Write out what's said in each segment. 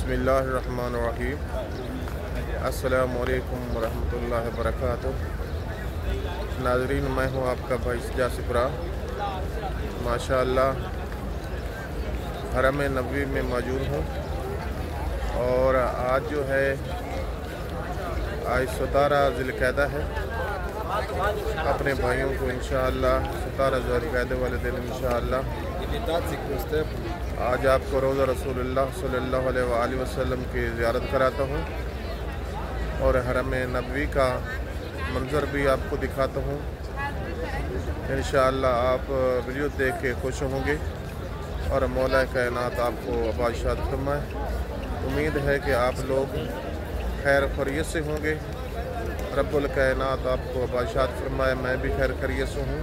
बिस्मिल्लाहिर्रहमानिर्रहीम। अस्सलामु अलैकुम वरहमतुल्लाहि वबरकातुह। नाज़रीन, मैं हूँ आपका भाई जासिपुरा। माशाअल्लाह हरम नबवी में मौजूद हूँ और आज जो है आज 17 ज़िलक़अदा है। अपने भाइयों को इंशाअल्लाह 17 ज़िलक़अदा वाले दिन इंशाअल्लाह आज आपको रोज़ा रसूलुल्लाह सल्लल्लाहु अलैहि वसल्लम की ज़ियारत कराता हूँ और हरम नबवी का मंज़र भी आपको दिखाता हूँ। इंशाअल्लाह आप वीडियो देख के खुश होंगे और मौला कायनात आपको बादशाह फरमाए। उम्मीद है कि आप लोग खैर खैरियत से होंगे। रब्बुल कायनात आपको बादशाह फरमाए। मैं भी खैर खैरियत से हूँ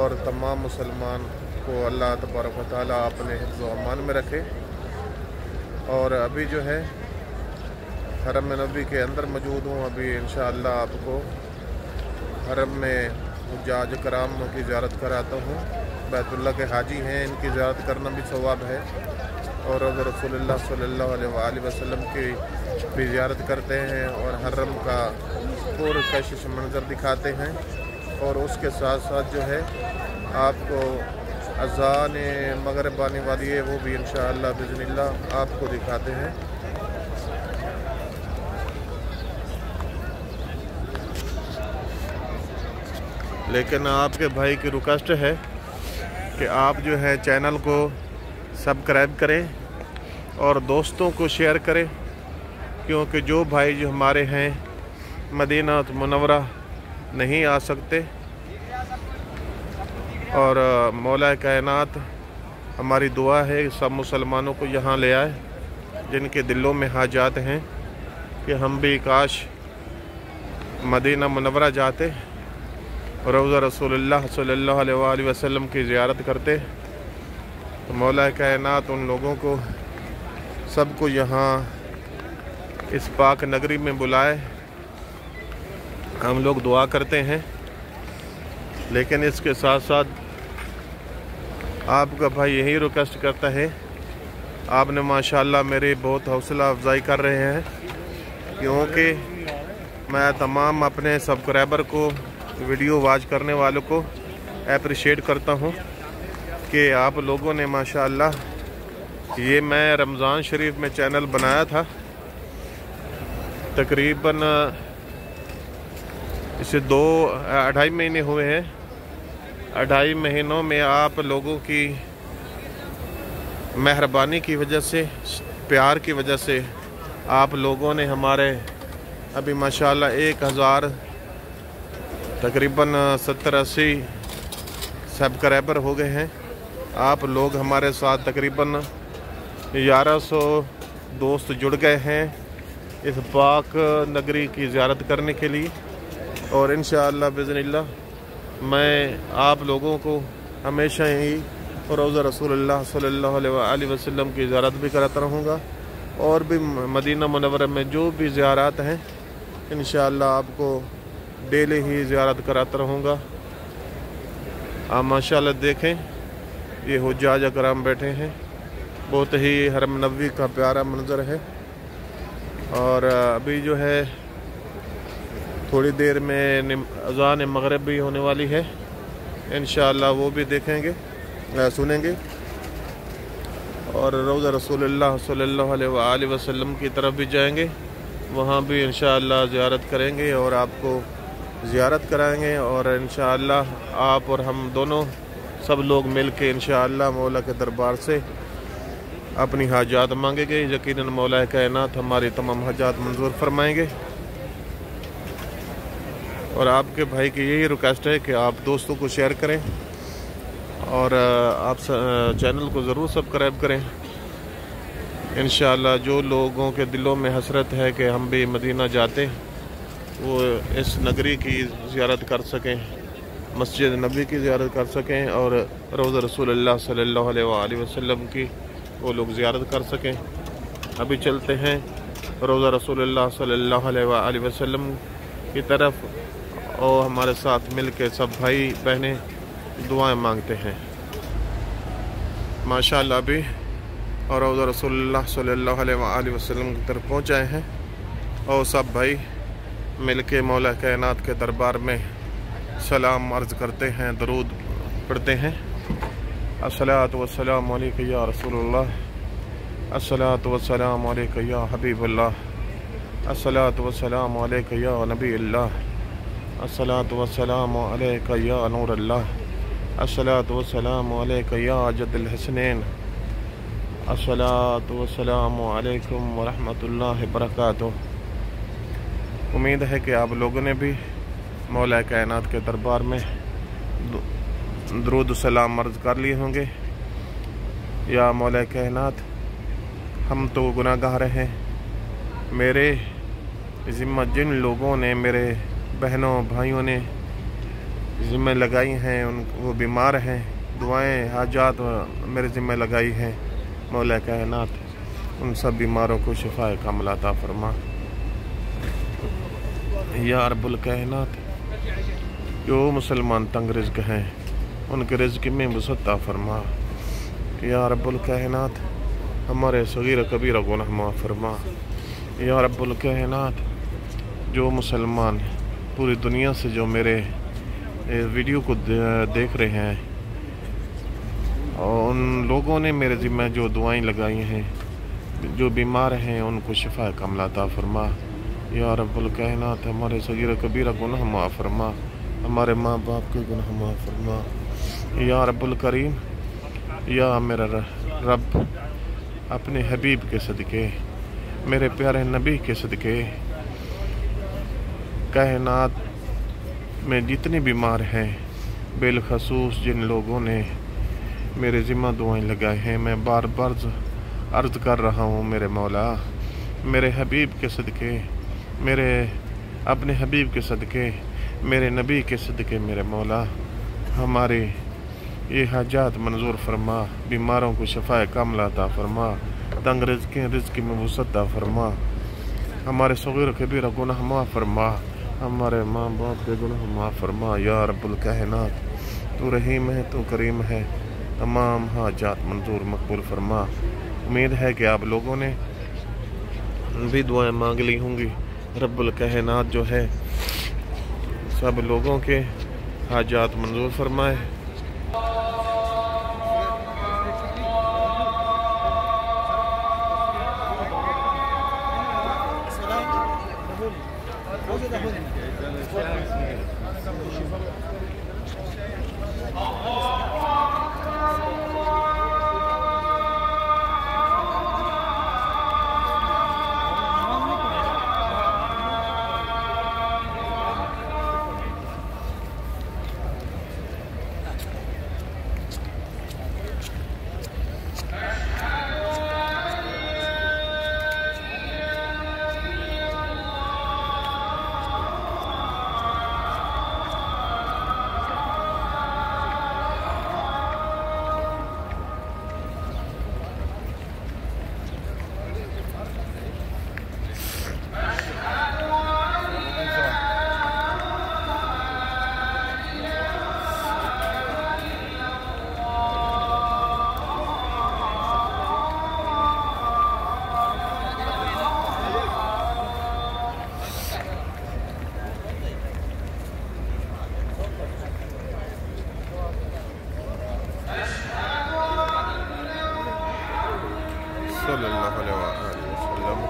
और तमाम मुसलमान को अल्लाह तबारक व तआला अपने हिफ्ज़ व अमान में रखे। और अभी जो है हरम नबवी के अंदर मौजूद हूँ। अभी इंशाअल्लाह आपको हरम में हुज्जाज कराम की ज़ियारत कराता हूँ। बैतुल्लाह के हाजी हैं, इनकी ज़ियारत करना भी सवाब है और रोज़ा रसूलुल्लाह सल्लल्लाहु अलैहि वसल्लम की भी ज़ियारत करते हैं और हरम का पुरकशिश मंज़र दिखाते हैं। और उसके साथ साथ जो है आपको अज़ान मगरिब आने वाली है, वो भी इंशाअल्लाह बिज़निल्लाह आपको दिखाते हैं। लेकिन आपके भाई की रिक्वेस्ट है कि आप जो है चैनल को सब्सक्राइब करें और दोस्तों को शेयर करें, क्योंकि जो भाई जो हमारे हैं मदीना मुनव्वरा नहीं आ सकते और मौला कायनात हमारी दुआ है सब मुसलमानों को यहाँ ले आए जिनके दिलों में हाजात हैं कि हम भी काश मदीना मुनव्वरा जाते, रोज़ा रसूलुल्लाह सल्लल्लाहु अलैहि वसल्लम की ज़ियारत करते। तो मौला कायनात उन लोगों को सबको यहाँ इस पाक नगरी में बुलाए। हम लोग दुआ करते हैं। लेकिन इसके साथ साथ आपका भाई यही रिक्वेस्ट करता है, आपने माशाअल्लाह मेरी बहुत हौसला अफजाई कर रहे हैं, क्योंकि मैं तमाम अपने सब्सक्राइबर को वीडियो वॉच करने वालों को अप्रिशिएट करता हूं कि आप लोगों ने माशाअल्लाह ये मैं रमज़ान शरीफ में चैनल बनाया था, तकरीबन इसे 2-2.5 महीने हुए हैं। 2.5 महीनों में आप लोगों की मेहरबानी की वजह से, प्यार की वजह से आप लोगों ने हमारे अभी माशाअल्लाह 1000 तकरीबन 70-80 सब्सक्राइबर हो गए हैं। आप लोग हमारे साथ तकरीबन 1100 दोस्त जुड़ गए हैं इस पाक नगरी की ज़ियारत करने के लिए। और इंशाअल्लाह बिज़निल्लाह मैं आप लोगों को हमेशा ही रोज़ा रसूलुल्लाह सल्लल्लाहु अलैहि वसल्लम की ज़ियारत भी कराता रहूँगा और भी मदीना मुनव्वरा में जो भी ज़ियारत हैं इंशाअल्लाह आपको डेली ही ज़ियारत कराता रहूँगा। आप माशाअल्लाह देखें, ये हुज्जाज कराम बैठे हैं। बहुत ही हरम नबवी का प्यारा मंज़र है। और अभी जो है थोड़ी देर में अज़ान मगरिब भी होने वाली है। इंशाअल्लाह वो भी देखेंगे, सुनेंगे और रोज़ा रसूलुल्लाह सल्लल्लाहु अलैहि वसल्लम की तरफ भी जाएंगे। वहाँ भी इंशाअल्लाह ज़ियारत करेंगे और आपको ज़ियारत कराएंगे। और इंशाअल्लाह आप और हम दोनों सब लोग मिल के इंशाअल्लाह मौला के दरबार से अपनी हाजात मांगेंगे। यकीनन मौला कायनात हमारी तमाम हाजात मंजूर फरमाएंगे। और आपके भाई की यही रिक्वेस्ट है कि आप दोस्तों को शेयर करें और आप चैनल को ज़रूर सब्सक्राइब करें। इंशाअल्लाह जो लोगों के दिलों में हसरत है कि हम भी मदीना जाते, वो इस नगरी की ज़ियारत कर सकें, मस्जिद नबी की ज़ियारत कर सकें और रोज़ा रसूलुल्लाह सल्लल्लाहु अलैहि वसल्लम की वो लोग ज़ियारत कर सकें। अभी चलते हैं रोज़ा रसूलुल्लाह सल्लल्लाहु अलैहि वसल्लम की तरफ और हमारे साथ मिल के सब भाई बहनें दुआएं मांगते हैं। माशाअल्लाह अभी اور روضہ رسول اللہ صلی اللہ علیہ وآلہ وسلم کی طرف پہنچائے ہیں، اور سب بھائی مل کے مولا کائنات کے دربار میں سلام عرض کرتے ہیں، درود پڑھتے ہیں۔ الصلاۃ والسلام علیک یا رسول اللہ، الصلاۃ والسلام علیک یا حبیب اللہ، الصلاۃ والسلام علیک یا نبی اللہ، الصلاۃ والسلام علیک یا نور اللہ، الصلاۃ والسلام علیک یا جد الحسنین، الصلاۃ والسلام علیکم ورحمۃ اللہ وبرکاتہ۔ امید ہے کہ آپ لوگوں نے بھی مولا کائنات کے دربار میں درود و سلام عرض کر لیے ہوں گے۔ یا مولا کائنات، ہم تو گناہ گار ہیں، میرے ذمہ جن لوگوں نے، میرے بہنوں بھائیوں نے ذمہ لگائی ہیں، وہ بیمار ہیں، دعائیں حاجات میرے ذمہ لگائی ہیں، مولا کائنات ان سب بیماروں کو شفا کامل عطا فرما۔ یا رب الکائنات، جو مسلمان تنگ رزق ہیں ان کے رزق میں وسعت عطا فرما۔ یا رب الکائنات، ہمارے صغیر کبیر گناہ معاف فرما۔ یا رب الکائنات، جو مسلمان پوری دنیا سے جو میرے ویڈیو کو دیکھ رہے ہیں اور ان لوگوں نے میرے ذمہ جو دعائیں لگائی ہیں، جو بیمار ہیں ان کو شفا کامل عطا فرما۔ یا رب الکائنات، ہمارے صغیر کبیرہ گناہ معاف فرما، ہمارے ماں باپ کے گناہ معاف فرما۔ یا رب الکریم، یا میرا رب، اپنے حبیب کے صدقے، میرے پیارے نبی کے صدقے، کائنات میں جتنے بیمار ہیں، بالخصوص جن لوگوں نے میرے ذمہ دعائیں لگائے ہیں، میں بار بار عرض کر رہا ہوں، میرے مولا، میرے حبیب کے صدقے، میرے اپنے حبیب کے صدقے، میرے نبی کے صدقے، میرے مولا، ہمارے یہ حاجات منظور فرما، بیماروں کو شفا کامل عطا فرما، تنگ رزق میں وسعت عطا فرما، ہمارے صغیر کبیرہ گناہ معاف فرما، ہمارے ماں باپ کے گناہ معاف فرما۔ یا رب الکائنات، تو رحیم ہے، تو کریم ہے، تمام حاجات منظور مقبول فرما۔ امید ہے کہ آپ لوگوں نے بھی دعائیں مانگ لی ہوں گی۔ رب الکائنات جو ہے سب لوگوں کے حاجات منظور فرمائے۔ صلی اللہ علیہ وسلم۔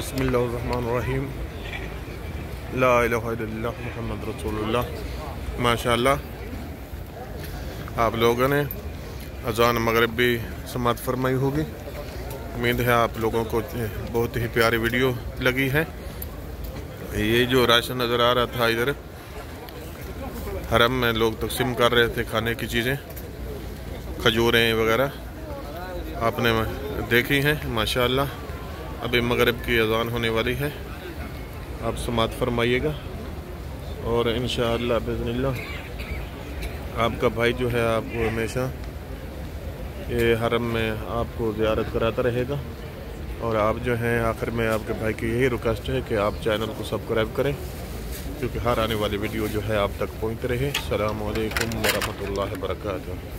बिस्मिल्लाहिर्रहमानिर्रहीम ला इलाहा इल्लल्लाह मुहम्मद रसूलुल्लाह। माशाअल्लाह आप लोगों ने अज़ान मगरिब भी समात फरमाई होगी। उम्मीद है आप लोगों को बहुत ही प्यारी वीडियो लगी है। ये जो राशन नज़र आ रहा था इधर हरम में लोग तकसीम कर रहे थे खाने की चीज़ें, खजूरें वगैरह आपने देखी हैं। माशाअल्लाह अभी मगरिब की अज़ान होने वाली है, आप समात फरमाइएगा और इंशाअल्लाह बिज़निल्लाह आपका भाई जो है आपको हमेशा ये हरम में आपको ज़ियारत कराता रहेगा। और आप जो हैं आखिर में आपके भाई की यही रिक्वेस्ट है कि आप चैनल को सब्सक्राइब करें, क्योंकि हर आने वाली वीडियो जो है आप तक पहुँचते रहे। अस्सलामु अलैकुम व रहमतुल्लाहि व बरकातुहू।